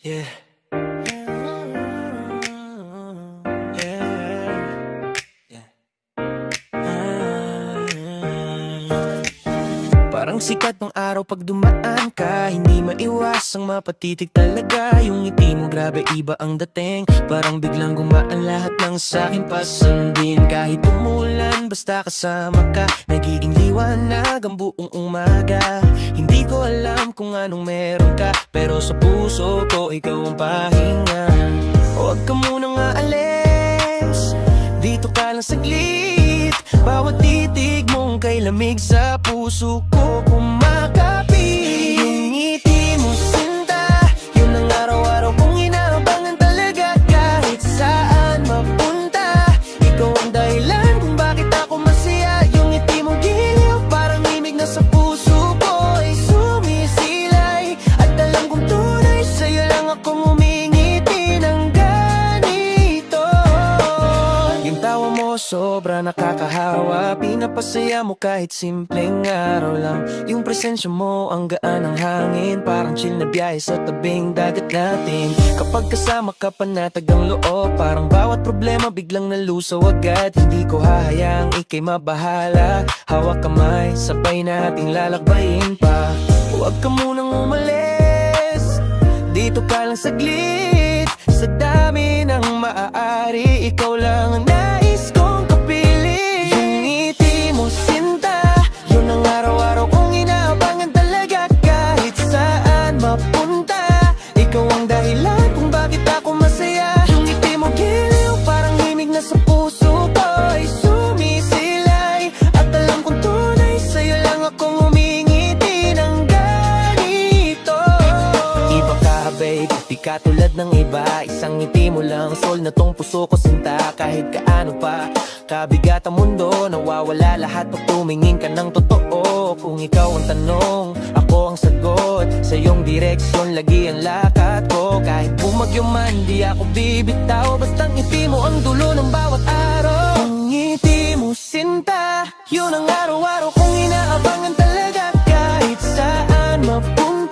Yeah. Yeah. Parang sikat ng araw pag dumaan ka, hindi maiwasang mapatitig talaga. Yung ngiti mo grabe iba ang dating, parang biglang gumaan lahat ng sakin pasundin. Kahit umulan basta kasama ka, nagiging liwanag ang buong umaga. Hindi ko alam kung anong meron ka, pero sa puso ko ikaw ang pahinga. Huwag ka munang aalis, dito ka lang saglit. Bawat titig mong kay lamig sa puso ko kumakapit. Yung ngiti mo sinta, yun ang araw-araw kong inaabangan talaga. Kahit saan mapunta, ikaw ang dahilan kung bakit ako masaya. Yung ngiti mo giliw, parang himig na sa puso ko ay sumisilay. At alam kong tunay, sa'yo lang akong umingiti ng ganito. Yung tawa mo sobra nakakahawa, pinapasaya mo kahit simpleng araw lang. Yung presensya mo ang gaan ng hangin, parang chill na biyahe sa tabing dagat natin. Kapag kasama ka panatag ang loob, parang bawat problema biglang nalusaw agad. Hindi ko hahayaang ikay mabahala, hawak kamay, sabay nating lalakbayin pa. Huwag ka munang umalis, dito ka lang saglit. Sa dami ng maaari, ikaw lang ang nais kong kapiling. Yung ngiti mo sinta, yun ang araw-araw kong inaabangan talaga. Kahit saan mapunta, ikaw ang dahilan kung bakit ako masaya. Yung ngiti mo giliw, parang himig na sa puso ko ay sumisilay. At alam kong tunay, sa'yo lang akong umingiti ng ganito. Iba ka babe, di ka tulad ng iba. Isang ngiti mo lang, soul na tong puso ko sinta. Kahit kaano pa kabigat ang mundo, nawawala lahat pag tumingin ka ng totoo. Kung ikaw ang tanong, ako ang sagot. Sa iyong direksyon lagi ang lakad ko. Kahit bumagyo man, di ako bibitaw. Basta ngiti mo ang dulo ng bawat araw. Ang ngiti mo sinta, yun ang araw-araw kong inaabangan talaga. Kahit saan mapunta,